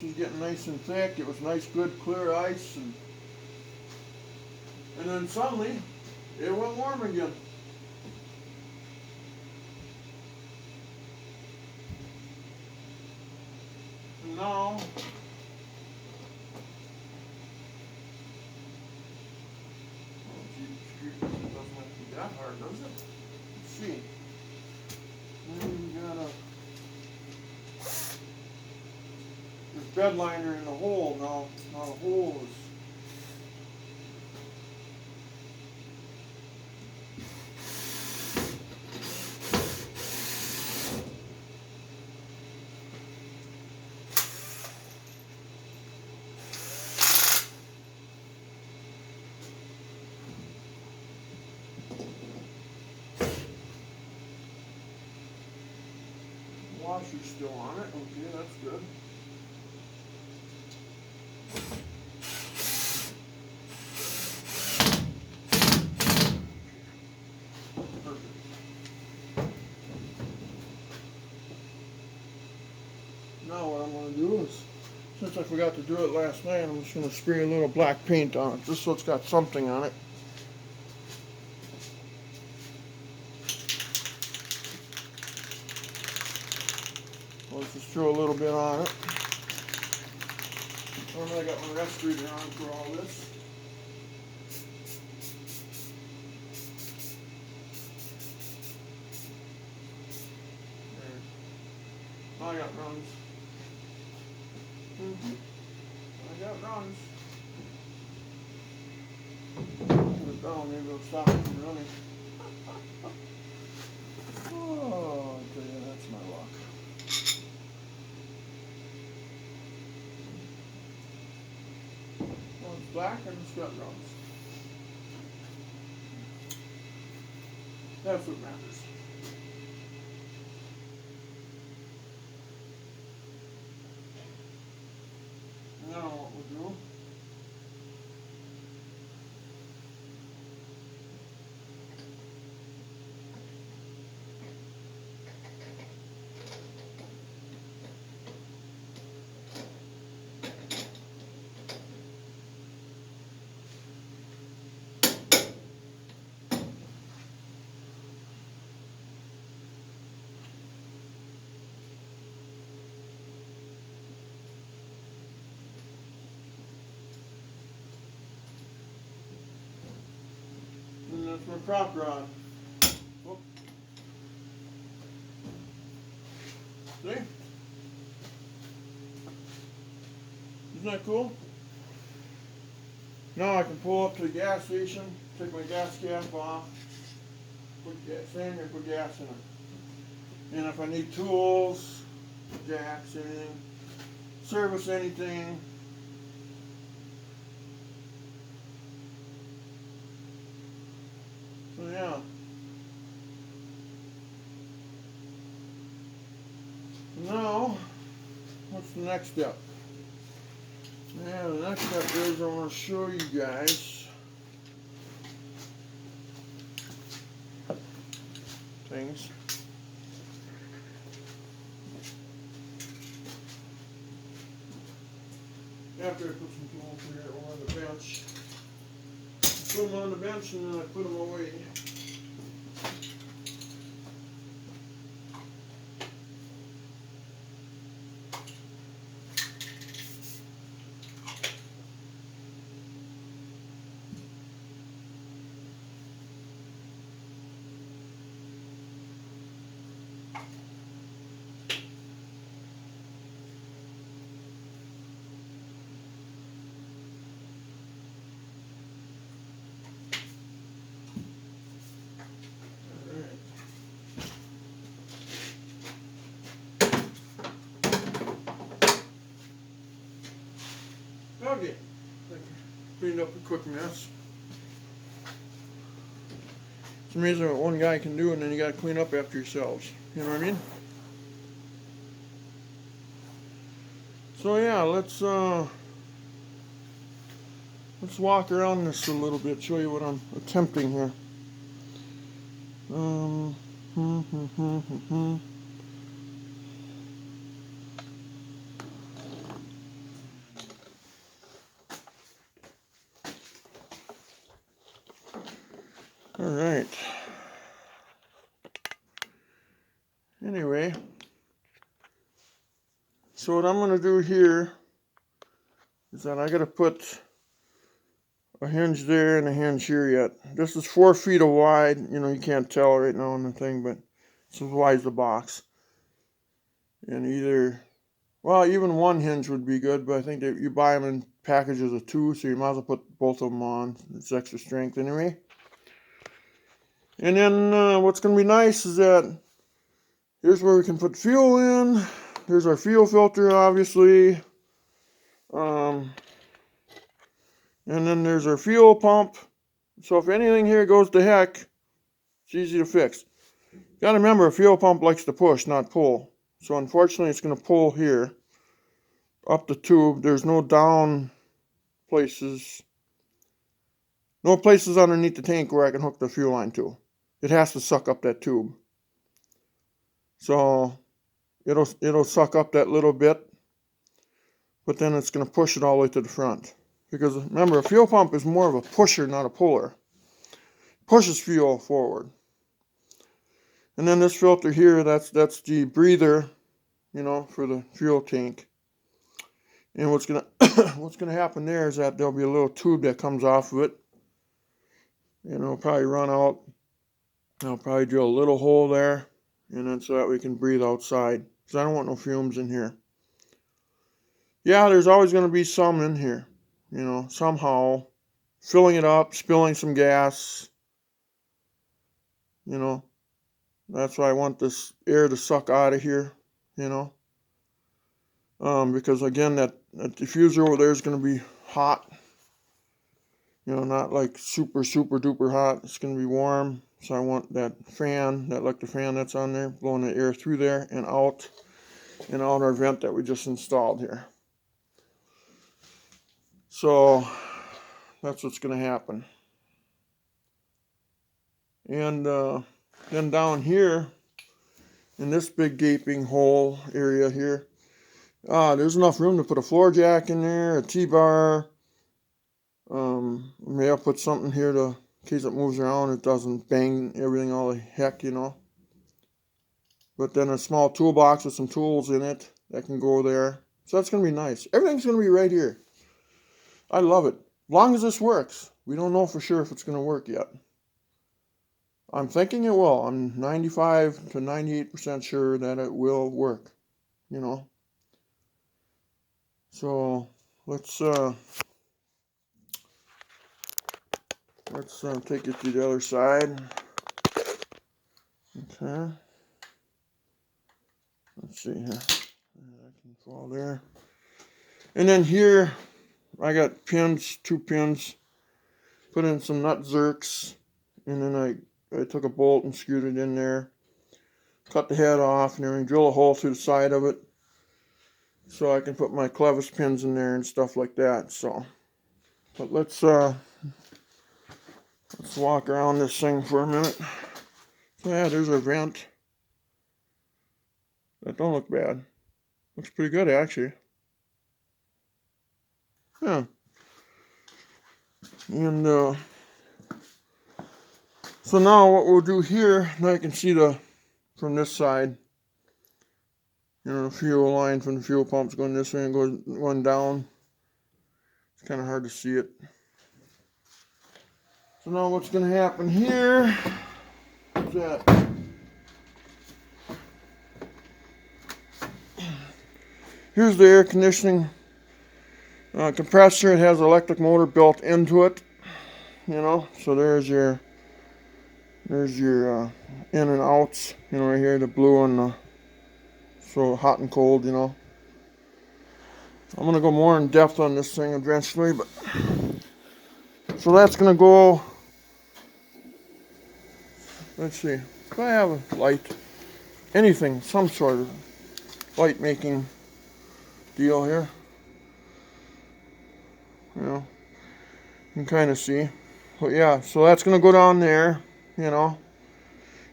She's getting nice and thick. It was nice, good, clear ice, and then suddenly it went warm again. And now it doesn't have to be that hard, does it? Let's see. Then we got this bed liner in the hole now. Now the hole is washer's still on it. Okay, that's good. Perfect. Now what I'm going to do is, since I forgot to do it last night, I'm just going to spray a little black paint on it, just so it's got something on it. Let's just throw a little bit on it. I got my respirator on for all this. I got runs. I got runs. Put it down, maybe it'll stop it from running. Oh, I tell you, that's my luck. Well, it's black and it's got runs. That's what matters. Now what we'll do, and that's my prop rod. Whoop. See? Isn't that cool? Now I can pull up to the gas station, take my gas cap off, put gas in and put gas in it. And if I need tools, jacks, anything, service anything, so yeah. Now, what's the next step? Yeah, the next step is I want to show you guys things. After I put some tools here on the bench, put them on the bench and then I put them away. Okay, cleaned up a quick mess. It's amazing what one guy can do, and then you got to clean up after yourselves. You know what I mean? So yeah, let's walk around this a little bit, show you what I'm attempting here. All right. Anyway, so what I'm going to do here is that I got to put a hinge there and a hinge here yet. This is 4 feet wide. You know, you can't tell right now on the thing, but it's as wide as the box. And either, well, even one hinge would be good, but I think that you buy them in packages of 2, so you might as well put both of them on. It's extra strength anyway. And then what's going to be nice is that here's where we can put fuel in. There's our fuel filter, obviously. And then there's our fuel pump. So if anything here goes to heck, it's easy to fix. Got to remember, a fuel pump likes to push, not pull. So unfortunately, it's going to pull here up the tube. There's no down places. No places underneath the tank where I can hook the fuel line to. It has to suck up that tube. So it'll suck up that little bit, but then it's going to push it all the way to the front. Because remember, a fuel pump is more of a pusher, not a puller. Pushes fuel forward. And then this filter here, that's the breather, you know, for the fuel tank. And what's gonna happen there is that there'll be a little tube that comes off of it, and it'll probably run out. I'll probably drill a little hole there, and then so that we can breathe outside. Because I don't want no fumes in here. Yeah, there's always going to be some in here, you know, somehow filling it up, spilling some gas, you know. That's why I want this air to suck out of here, you know. Because again, that diffuser over there is going to be hot, you know, not like super duper hot. It's going to be warm. So I want that fan, that electric fan that's on there, blowing the air through there and out our vent that we just installed here. So that's what's going to happen. And then down here, in this big gaping hole area here, there's enough room to put a floor jack in there, a T-bar. Maybe I'll put something here to, in case it moves around, it doesn't bang everything all the heck, you know. But then a small toolbox with some tools in it that can go there. So that's going to be nice. Everything's going to be right here. I love it. As long as this works. We don't know for sure if it's going to work yet. I'm thinking it will. I'm 95 to 98% sure that it will work, you know. So let's take it to the other side. Okay. Let's see here. I can fall there. And then here, I got pins, 2 pins. Put in some nut zerks, and then I took a bolt and screwed it in there. Cut the head off, and then drill a hole through the side of it, so I can put my clevis pins in there and stuff like that. So, but let's walk around this thing for a minute. So yeah, there's our vent. That don't look bad. Looks pretty good actually. Yeah. And so now what we'll do here, now you can see from this side, you know, the fuel line from the fuel pump's going this way and going down. It's kind of hard to see it. So now what's going to happen here is that here's the air conditioning compressor. It has an electric motor built into it, you know. So there's your in and outs, you know, right here, the blue and the so hot and cold, you know. I'm gonna go more in depth on this thing eventually, but so that's gonna go. Let's see if I have a light, anything, some sort of light making deal here. You know, you can kind of see. But yeah, so that's gonna go down there, you know.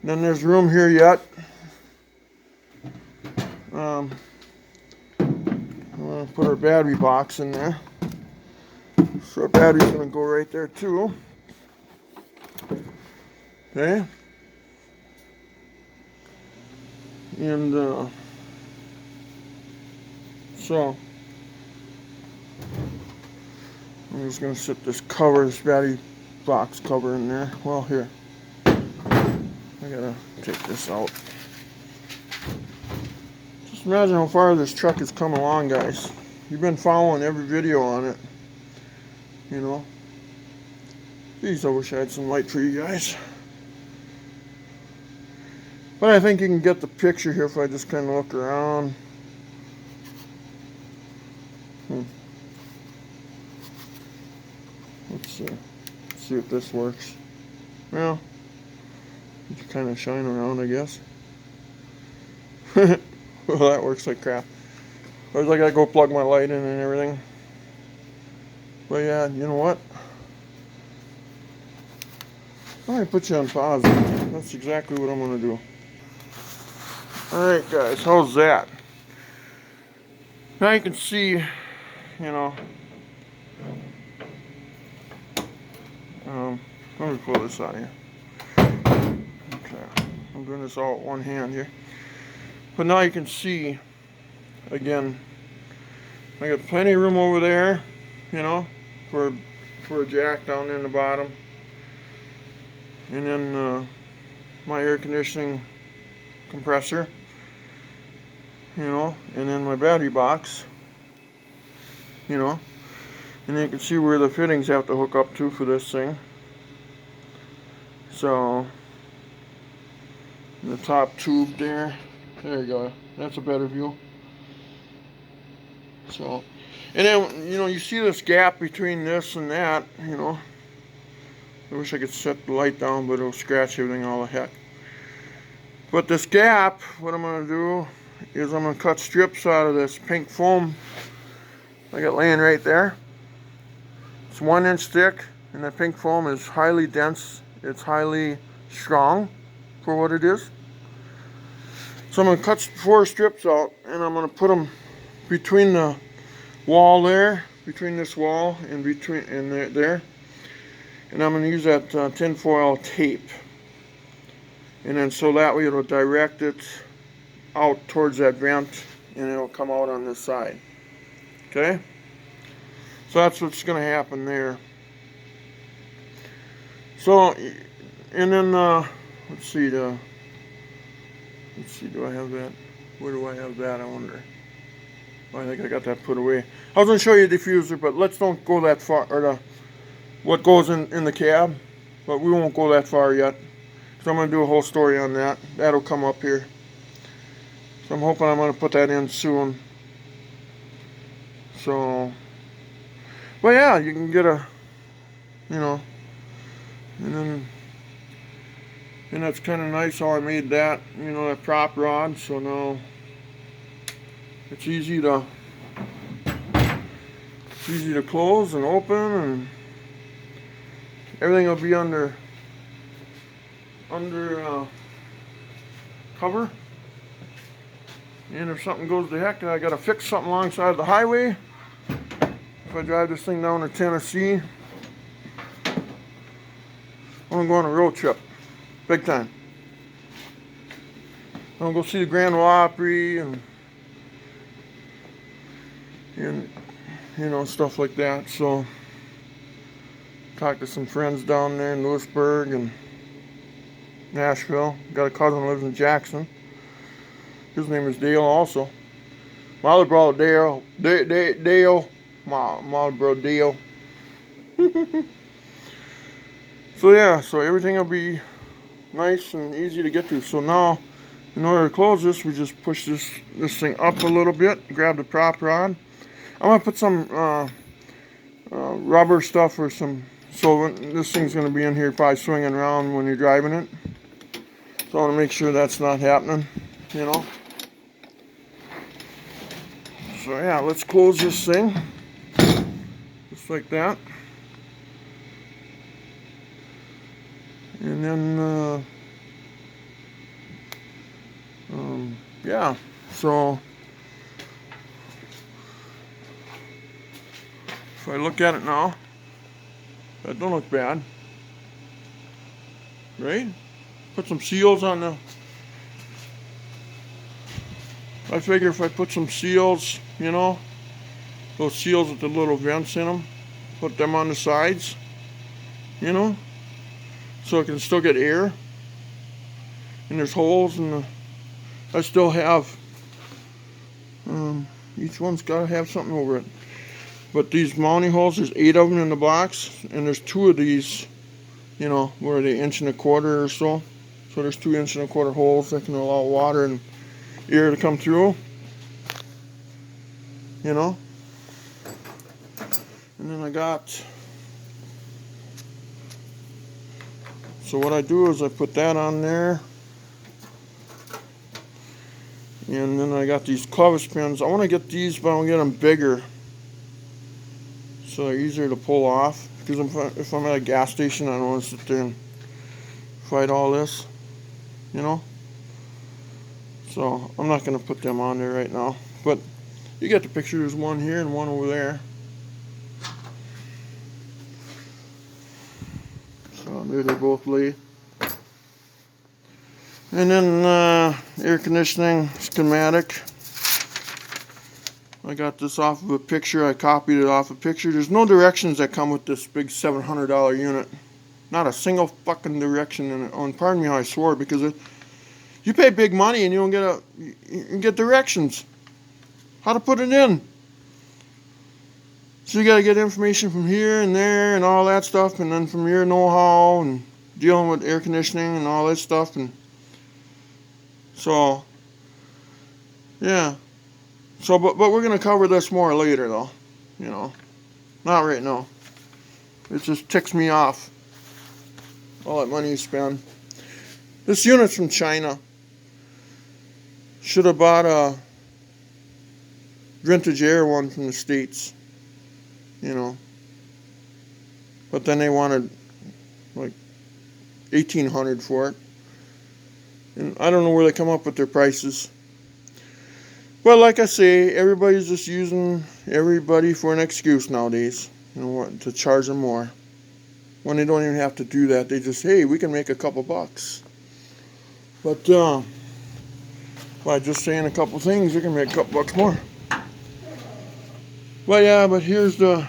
And then there's room here yet. I'm gonna put our battery box in there. So our battery's gonna go right there too. Okay? And so I'm just gonna set this cover, this battery box cover in there. Well, here, I gotta take this out. Just imagine how far this truck has come along, guys. You've been following every video on it, you know. Geez, I wish I had some light for you guys. But I think you can get the picture here if I just kind of look around. Let's see if this works. Well, you can kind of shine around, I guess. Well, that works like crap. Otherwise, I gotta go plug my light in and everything. But yeah, you know what? I'm gonna put you on pause. That's exactly what I'm gonna do. Alright guys, how's that? Now you can see, you know, let me pull this out here. Okay, I'm doing this all with one hand here. But now you can see, again, I got plenty of room over there, you know, for a jack down in the bottom. And then my air conditioning compressor, you know, and then my battery box, you know, and you can see where the fittings have to hook up to for this thing. So the top tube there you go, that's a better view. So, and then, you know, you see this gap between this and that, you know. I wish I could set the light down, but it'll scratch everything all the heck. But this gap, what I'm going to do is I'm going to cut strips out of this pink foam I got laying right there. It's 1 inch thick, and that pink foam is highly dense. It's highly strong for what it is. So I'm going to cut 4 strips out, and I'm going to put them between the wall there, between this wall and between and there. And I'm going to use that tinfoil tape. And then so that way it'll direct it out towards that vent, and it'll come out on this side. Okay? So that's what's going to happen there. So, and then, let's see, do I have that? Where do I have that, I wonder? I think I got that put away. I was going to show you the diffuser, but let's don't go that far, or what goes in the cab, but we won't go that far yet. So I'm going to do a whole story on that. That'll come up here. So I'm hoping I'm going to put that in soon. So, but yeah, you can get a, you know, and that's kind of nice how I made that, you know, that prop rod. So now it's easy to close and open, and everything will be under cover. And if something goes to heck, I gotta fix something alongside the highway. If I drive this thing down to Tennessee, I'm gonna go on a road trip, big time. I'm gonna go see the Grand Ole Opry and you know, stuff like that. So talk to some friends down there in Lewisburg and Nashville. Got a cousin who lives in Jackson. His name is Dale also. My other brother Dale. My other brother Dale. So yeah, so everything will be nice and easy to get to. So now, in order to close this, we just push this thing up a little bit, grab the prop rod. I'm gonna put some rubber stuff or some, so this thing's gonna be in here probably swinging around when you're driving it. So I wanna make sure that's not happening, you know. So yeah, let's close this thing, just like that. And then, yeah, so if I look at it now, that don't look bad. right? Put some seals on the, I figure if I put some seals, you know, those seals with the little vents in them, put them on the sides, you know, so it can still get air. And there's holes in the, I still have, each one's got to have something over it. But these mounting holes, there's 8 of them in the box, and there's 2 of these, you know, where they 1.25 inches or so. So there's 2 1.25 inch holes that can allow water and air to come through, you know. And then I got, so what I do is I put that on there. And then I got these clevis pins. I want to get these, but I want to get them bigger, so they're easier to pull off. Because if I'm at a gas station, I don't want to sit there and fight all this, you know. So I'm not going to put them on there right now. But you get the picture. There's one here and one over there. So there they both lay. And then air conditioning schematic. I got this off of a picture. I copied it off a picture. There's no directions that come with this big $700 unit. Not a single fucking direction in it. Oh, and pardon me how I swore, because you pay big money and you don't get you get directions. How to put it in. So you got to get information from here and there and all that stuff, and then from your know-how and dealing with air conditioning and all that stuff. And so, yeah. So, but we're going to cover this more later, though. You know, not right now. It just ticks me off, all that money you spend. This unit's from China. Should have bought a vintage air one from the States, you know. But then they wanted like $1,800 for it. And I don't know where they come up with their prices. But like I say, everybody's just using everybody for an excuse nowadays, you know what, to charge them more. When they don't even have to do that, they just, hey, we can make a couple bucks. But by just saying a couple things, you can make a couple bucks more. Well, yeah, but here's the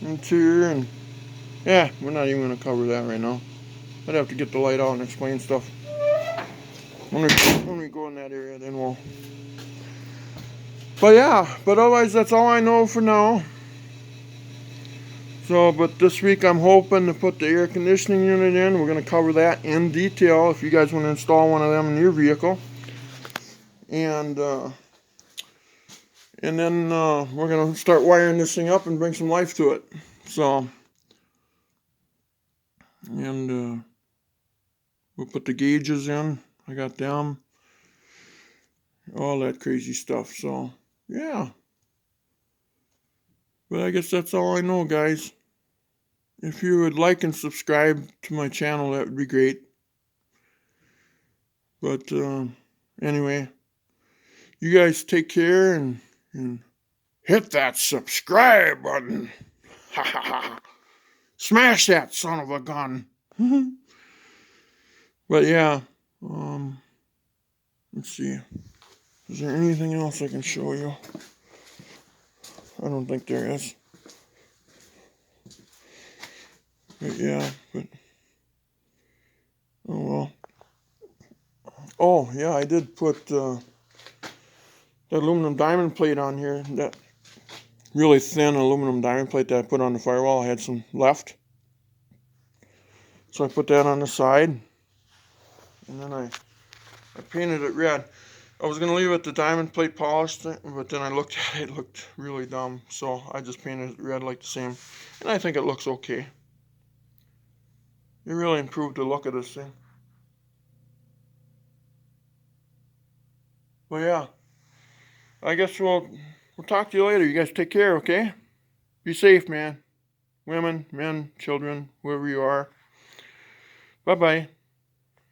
interior, and yeah, we're not even going to cover that right now. I'd have to get the light out and explain stuff. When we go in that area, then we'll. But yeah, but otherwise that's all I know for now. So, but this week I'm hoping to put the air conditioning unit in. We're going to cover that in detail if you guys want to install one of them in your vehicle. And then we're going to start wiring this thing up and bring some life to it. So, and we'll put the gauges in. I got them. All that crazy stuff. So, yeah. But I guess that's all I know, guys. If you would like and subscribe to my channel, that would be great. But anyway, you guys take care and hit that subscribe button. Ha ha ha. Smash that son of a gun. But yeah, let's see. Is there anything else I can show you? I don't think there is. But yeah, but oh well. Oh yeah, I did put the aluminum diamond plate on here. That really thin aluminum diamond plate that I put on the firewall. I had some left, so I put that on the side, and then I painted it red. I was going to leave it the diamond plate polished, but then I looked at it, it looked really dumb, so I just painted it red like the same, and I think it looks okay. It really improved the look of this thing. Well, yeah, I guess we'll talk to you later. You guys take care, okay? Be safe, man. Women, men, children, whoever you are. Bye-bye.